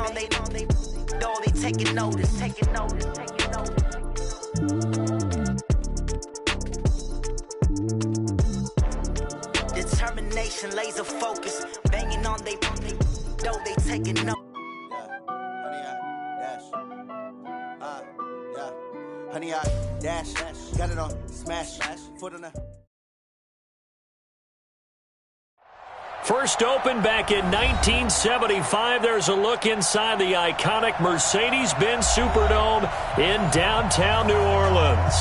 on they door, they taking notice. Determination, laser focus, banging on they door, they taking notice. Honey, I dash, got it on, smash, foot on the. First opened back in 1975. There's a look inside the iconic Mercedes-Benz Superdome in downtown New Orleans.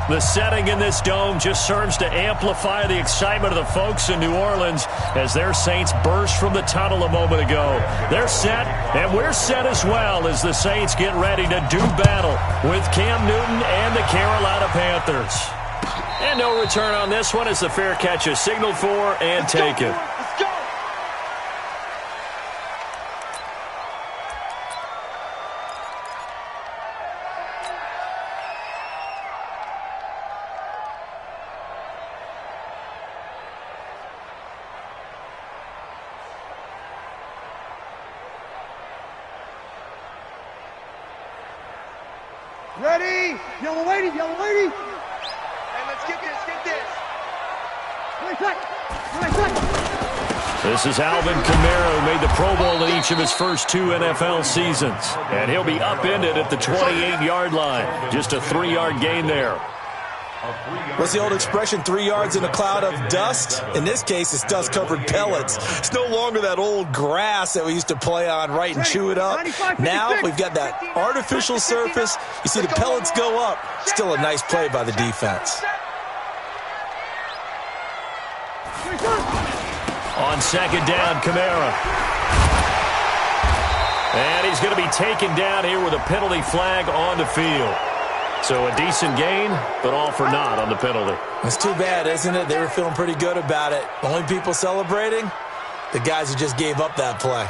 The setting in this dome just serves to amplify the excitement of the folks in New Orleans as their Saints burst from the tunnel a moment ago. They're set, and we're set as well as the Saints get ready to do battle with Cam Newton and the Carolina Panthers. And no return on this one as the fair catch is signaled for and taken. Ready? Yellow lady. Hey, let's get this. This is Alvin Kamara, who made the Pro Bowl in each of his first 2 NFL seasons. And he'll be upended at the 28-yard line. Just a 3-yard gain there. What's the old expression, 3 yards in a cloud of dust? In this case, it's dust-covered pellets. It's no longer that old grass that we used to play on, right, and chew it up. Now we've got that artificial surface. You see the pellets go up. Still a nice play by the defense. On second down, Kamara. And he's going to be taken down here with a penalty flag on the field. So a decent gain, but all for naught on the penalty. It's too bad, isn't it? They were feeling pretty good about it. Only people celebrating? The guys who just gave up that play.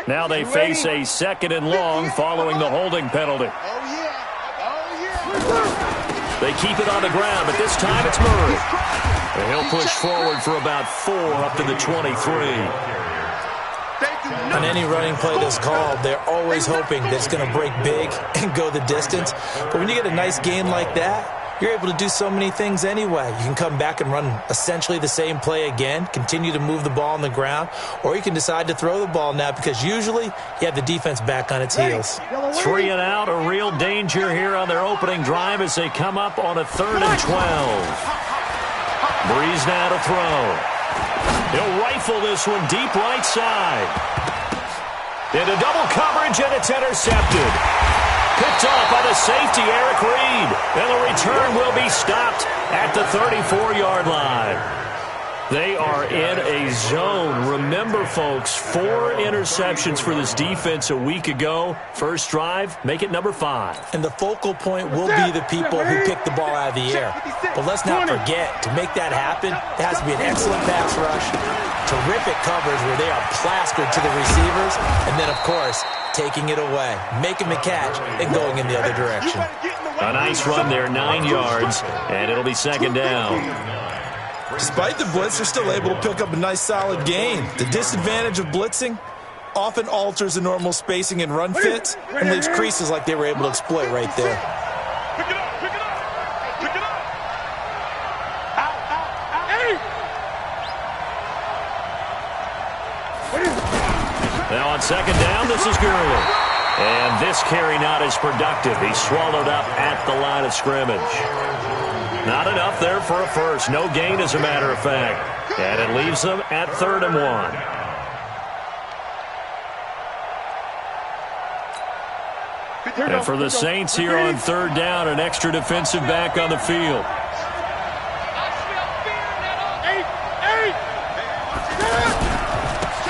Now they face a 2nd and long following the holding penalty. They keep it on the ground, but this time it's Murray. And he'll push forward for about 4 up to the 23. On any running play that's called, they're always hoping that it's going to break big and go the distance. But when you get a nice gain like that, you're able to do so many things anyway. You can come back and run essentially the same play again, continue to move the ball on the ground, or you can decide to throw the ball now because usually you have the defense back on its heels. 3 and out, a real danger here on their opening drive as they come up on a 3rd and 12. Breeze now to throw. He'll rifle this one deep right side. Into double coverage, and it's intercepted. Picked off by the safety, Eric Reed. And the return will be stopped at the 34-yard line. They are in a zone. Remember, folks, 4 interceptions for this defense a week ago. First drive, make it number 5. And the focal point will be the people who pick the ball out of the air. But let's not forget, to make that happen, there has to be an excellent pass rush, terrific coverage where they are plastered to the receivers, and then, of course, taking it away, making the catch, and going in the other direction. A nice run there, 9 yards, and it'll be 2nd down. Despite the blitz, they're still able to pick up a nice solid gain. The disadvantage of blitzing often alters the normal spacing and run fits and leaves creases like they were able to exploit right there. Now on 2nd down, this is Gurley. And this carry not as productive. He's swallowed up at the line of scrimmage. Not enough there for a first. No gain, as a matter of fact. And it leaves them at 3rd and 1. And for the Saints here on 3rd down, an extra defensive back on the field.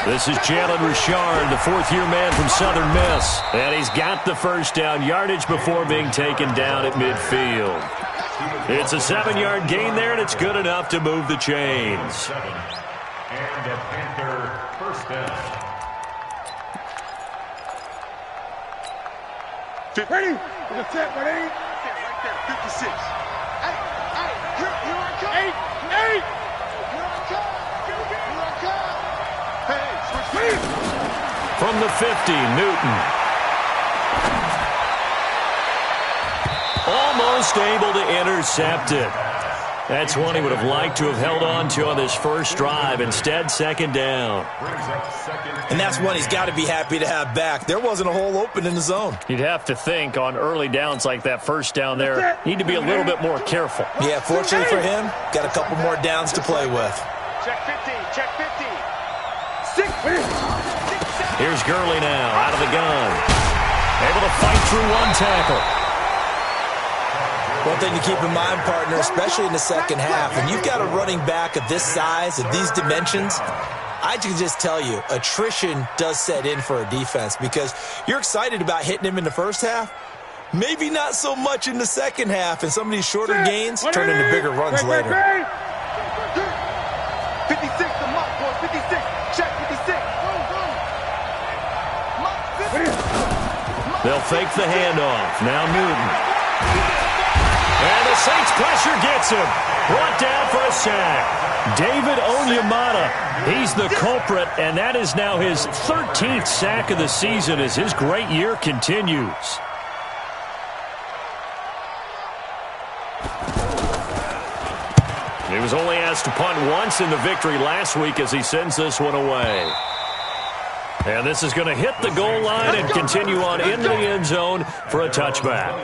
This is Jalen Richard, the 4th-year man from Southern Miss. And he's got the first down yardage before being taken down at midfield. It's a 7-yard gain there, and it's good enough to move the chains. And a Panther first down. Ready? With a set, ready? Right there, 56. Hey, here I come. 8, 8. Here I come. Here I come. Hey, switch Ready? From the 50, Newton. Almost able to intercept it. That's one he would have liked to have held on to on this first drive. Instead, second down. And that's one he's got to be happy to have back. There wasn't a hole open in the zone. You'd have to think on early downs like that first down there, need to be a little bit more careful. Yeah, fortunately for him, got a couple more downs to play with. Check 50, check 50. 6, ready? Here's Gurley now, out of the gun. Able to fight through one tackle. One thing to keep in mind, partner, especially in the second half, when you've got a running back of this size, of these dimensions, I can just tell you, attrition does set in for a defense because you're excited about hitting him in the first half. Maybe not so much in the second half, and some of these shorter gains turn into bigger runs later. 56, the mark, boy, 56. Check 56. They'll fake the handoff. Now Newton. And the Saints pressure gets him. Brought down for a sack. David Onyemata, he's the culprit, and that is now his 13th sack of the season as his great year continues. He was only asked to punt once in the victory last week as he sends this one away. And this is going to hit the goal line and continue on into the end zone for a touchback.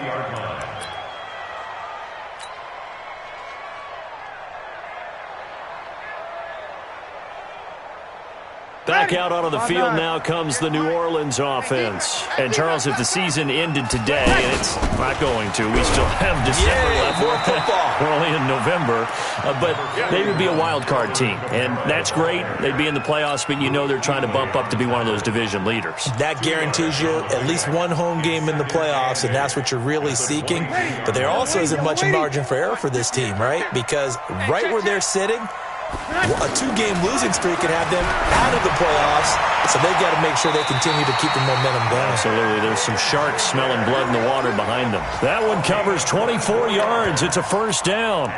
Back out onto the field now comes the New Orleans offense. And, Charles, if the season ended today, and it's not going to, we still have December left. We're only in November. But they would be a wild card team. And that's great. They'd be in the playoffs, but you know they're trying to bump up to be one of those division leaders. That guarantees you at least one home game in the playoffs, and that's what you're really seeking. But there also isn't much margin for error for this team, right? Because right where they're sitting, a 2-game losing streak could have them out of the playoffs, so they've got to make sure they continue to keep the momentum going. Absolutely. There's some sharks smelling blood in the water behind them. That one covers 24 yards. It's a first down.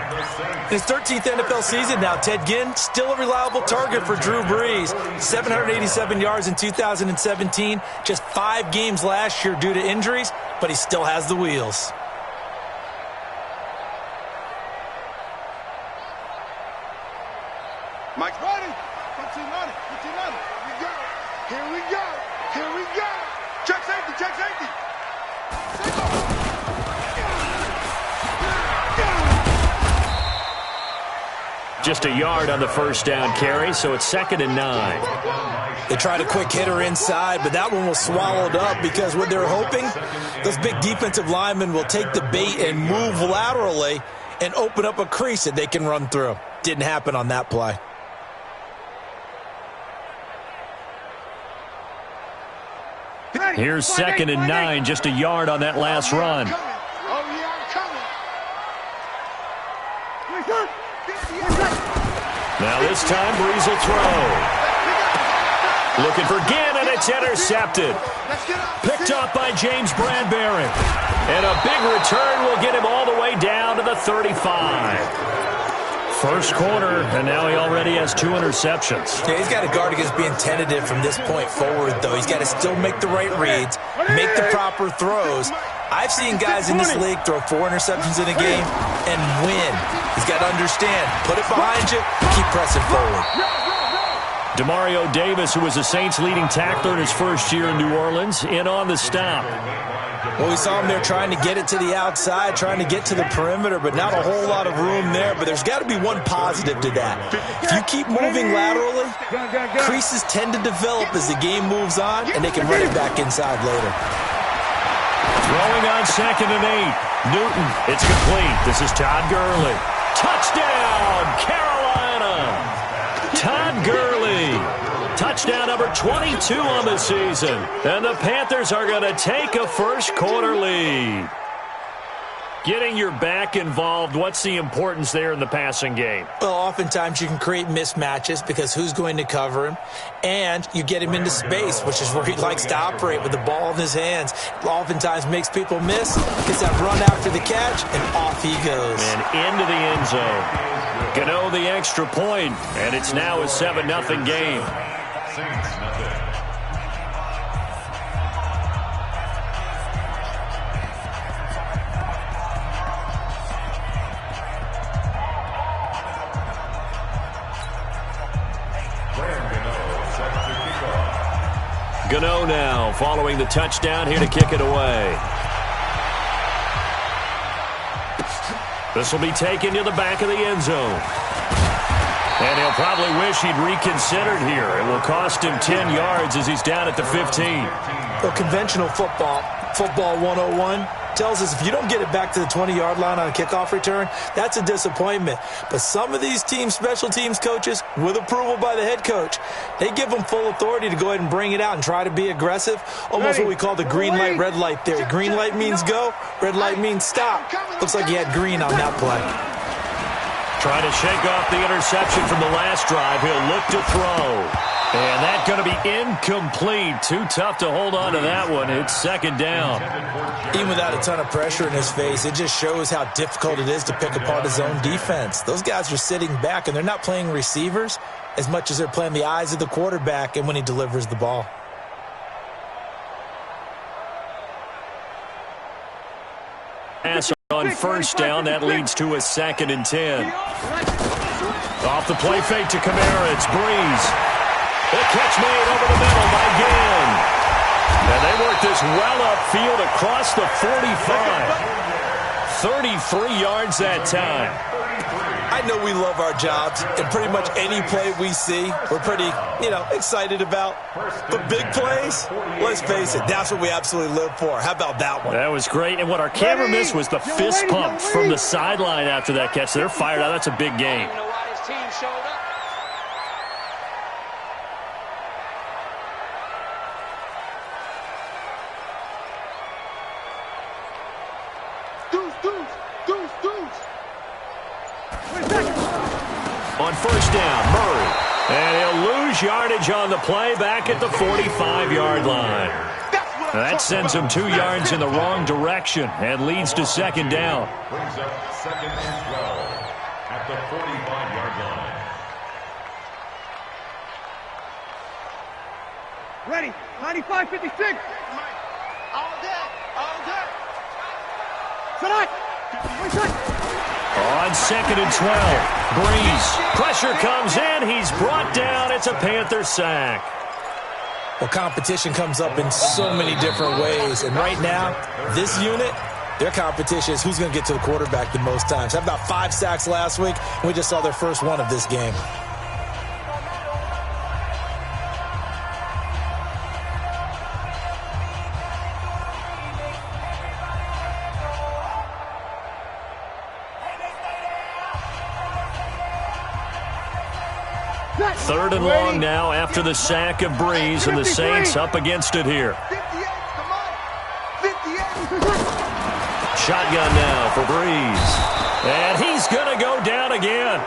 His 13th NFL season now, Ted Ginn, still a reliable target for Drew Brees. 787 yards in 2017, just 5 games last year due to injuries, but he still has the wheels. Mike's ready. 15 on it. Here we go. Here we go. Check safety. Check safety. Just a yard on the first down carry, so it's 2nd and 9. They tried a quick hitter inside, but that one was swallowed up because what they're hoping, those big defensive linemen will take the bait and move laterally and open up a crease that they can run through. Didn't happen on that play. Here's 2nd and 9, just a yard on that last run. Now this time, Brees will throw. Looking for Ginn, and it's intercepted. Picked up by James Bradbury. And a big return will get him all the way down to the 35. First quarter, and now he already has 2 interceptions. Yeah, he's got to guard against being tentative from this point forward, though. He's got to still make the right reads, make the proper throws. I've seen guys in this league throw 4 interceptions in a game and win. He's got to understand, put it behind you, keep pressing forward. Demario Davis, who was the Saints' leading tackler in his first year in New Orleans, in on the stop. Well, we saw him there trying to get it to the outside, trying to get to the perimeter, but not a whole lot of room there. But there's got to be one positive to that. If you keep moving laterally, creases tend to develop as the game moves on, and they can run it back inside later. Throwing on 2nd and 8. Newton, it's complete. This is Todd Gurley. Touchdown, Carolina! Todd Gurley. Touchdown number 22 on the season. And the Panthers are going to take a first quarter lead. Getting your back involved, what's the importance there in the passing game? Well, oftentimes you can create mismatches because who's going to cover him, and you get him into space, which is where he likes to operate with the ball in his hands. Oftentimes makes people miss, gets that run after the catch, and off he goes. And into the end zone. Gano the extra point, and it's now a 7-0 game. 6-0. Gano now following the touchdown here to kick it away. This will be taken to the back of the end zone. And he'll probably wish he'd reconsidered here. It will cost him 10 yards as he's down at the 15. Well, conventional football 101, tells us if you don't get it back to the 20-yard line on a kickoff return, that's a disappointment. But some of these special teams coaches, with approval by the head coach, they give them full authority to go ahead and bring it out and try to be aggressive, almost what we call the green light, red light theory. Green light means go, red light means stop. Looks like he had green on that play. Trying to shake off the interception from the last drive. He'll look to throw. And that's going to be incomplete. Too tough to hold on to that one. It's second down. Even without a ton of pressure in his face, it just shows how difficult it is to pick apart his own defense. Those guys are sitting back, and they're not playing receivers as much as they're playing the eyes of the quarterback and when he delivers the ball. Pass on first down. That leads to a 2nd and 10. Off the play fake to Kamara. It's Breeze. The catch made over the middle by Ginn. And they work this well upfield across the 45. 33 yards that time. I know we love our jobs, and pretty much any play we see, we're pretty, excited about. But big plays, let's face it, that's what we absolutely live for. How about that one? That was great. And what our camera missed was the fist pump from the sideline after that catch. They're fired out. That's a big game. On first down, Murray. And he'll lose yardage on the play back at the 45-yard line. That sends him 2 yards in the wrong direction and leads to second down. Brings up 2nd and 12 at the 45-yard line. Ready. 95-56. All day. Tonight. On 2nd and 12, Breeze. Pressure comes in. He's brought down. It's a Panther sack. Well, competition comes up in so many different ways. And right now, this unit, their competition is who's going to get to the quarterback the most times. Had about 5 sacks last week, and we just saw their first one of this game. Third and long now after the sack of Breeze, and the Saints up against it here. 58, come on. 58. Shotgun now for Breeze. And he's going to go down again.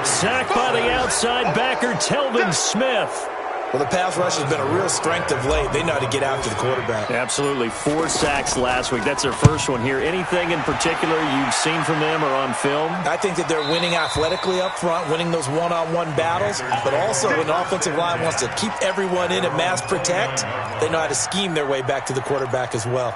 Sacked by the outside backer, Telvin Smith. Well, the pass rush has been a real strength of late. They know how to get after the quarterback. Absolutely. 4 sacks last week. That's their first one here. Anything in particular you've seen from them or on film? I think that they're winning athletically up front, winning those one-on-one battles, but also when the offensive line wants to keep everyone in and mass protect, they know how to scheme their way back to the quarterback as well.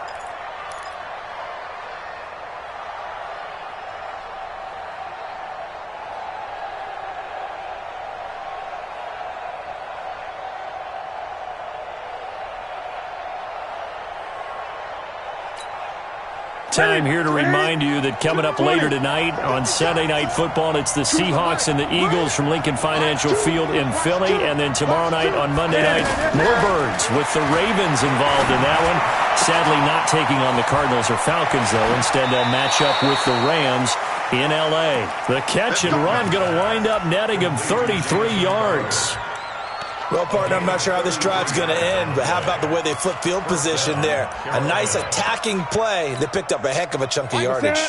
Time here to remind you that coming up later tonight on Sunday Night Football, it's the Seahawks and the Eagles from Lincoln Financial Field in Philly. And then tomorrow night on Monday night, more Birds with the Ravens involved in that one. Sadly not taking on the Cardinals or Falcons, though. Instead, they'll match up with the Rams in L.A. The catch and run going to wind up netting him 33 yards. Well, partner, I'm not sure how this drive's going to end, but how about the way they flip field position there? A nice attacking play. They picked up a heck of a chunk of yardage.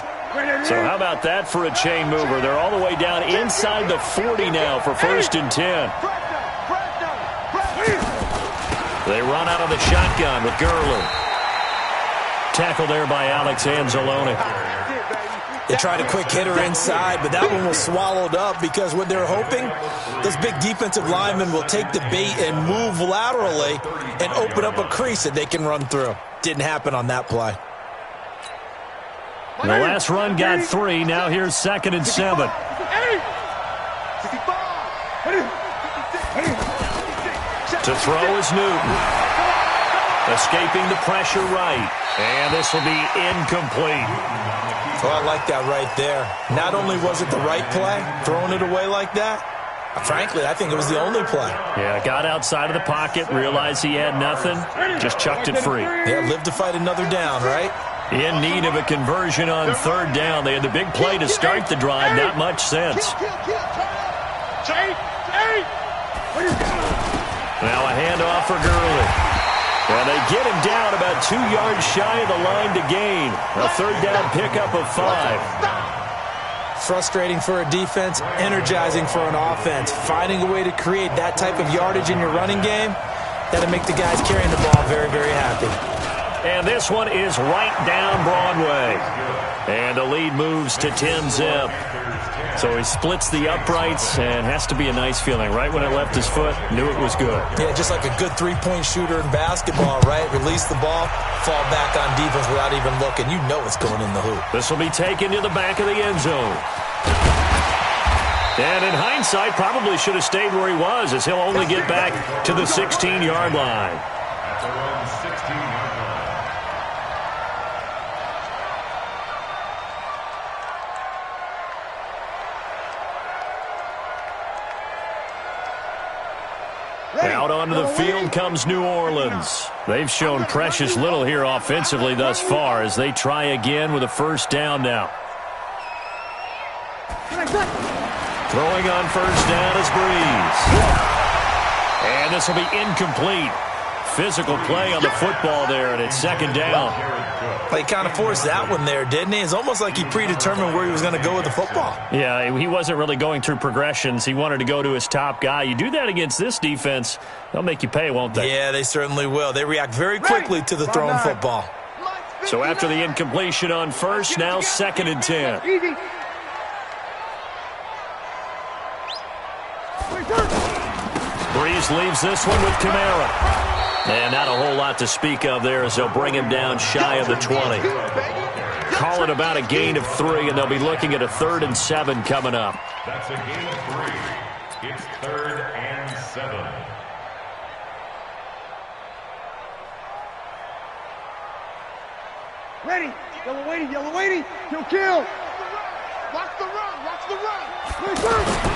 So how about that for a chain mover? They're all the way down inside the 40 now for 1st and 10. They run out of the shotgun with Gurley. Tackle there by Alex Anzalone. They tried a quick hitter inside, but that one was swallowed up because what they're hoping, those big defensive linemen will take the bait and move laterally and open up a crease that they can run through. Didn't happen on that play. The last run got 3. Now here's 2nd and 7. To throw is Newton. Escaping the pressure right. And this will be incomplete. Oh, I like that right there. Not only was it the right play, throwing it away like that, frankly, I think it was the only play. Yeah, got outside of the pocket, realized he had nothing, just chucked it free. Yeah, live to fight another down, right? In need of a conversion on 3rd down. They had the big play to start the drive, not much sense. Now a handoff for Gurley. And they get him down about 2 yards shy of the line to gain. A 3rd down pickup of 5. Frustrating for a defense, energizing for an offense. Finding a way to create that type of yardage in your running game, that'll make the guys carrying the ball very, very happy. And this one is right down Broadway. And the lead moves to 10-zip. So he splits the uprights and has to be a nice feeling. Right when it left his foot, knew it was good. Yeah, just like a good three-point shooter in basketball, right? Release the ball, fall back on defense without even looking. You know it's going in the hoop. This will be taken to the back of the end zone. And in hindsight, probably should have stayed where he was, as he'll only get back to the 16-yard line. At their own 16-yard line. Out onto the field comes New Orleans. They've shown precious little here offensively thus far as they try again with a 1st down now. Throwing on 1st down is Breeze. And this will be incomplete. Physical play on the football there, and it's 2nd down. He kind of forced that one there, didn't he? It's almost like he predetermined where he was going to go with the football. Yeah, he wasn't really going through progressions. He wanted to go to his top guy. You do that against this defense, they'll make you pay, won't they? Yeah, they certainly will. They react very quickly to the thrown football. So after the incompletion on 1st, now 2nd and 10. Easy. Breeze leaves this one with Kamara. And not a whole lot to speak of there as they'll bring him down shy of the 20. Call it about a gain of 3, and they'll be looking at a 3rd and 7 coming up. That's a gain of 3. It's 3rd and 7. Ready. Yellow waiting. Kill. Watch the run.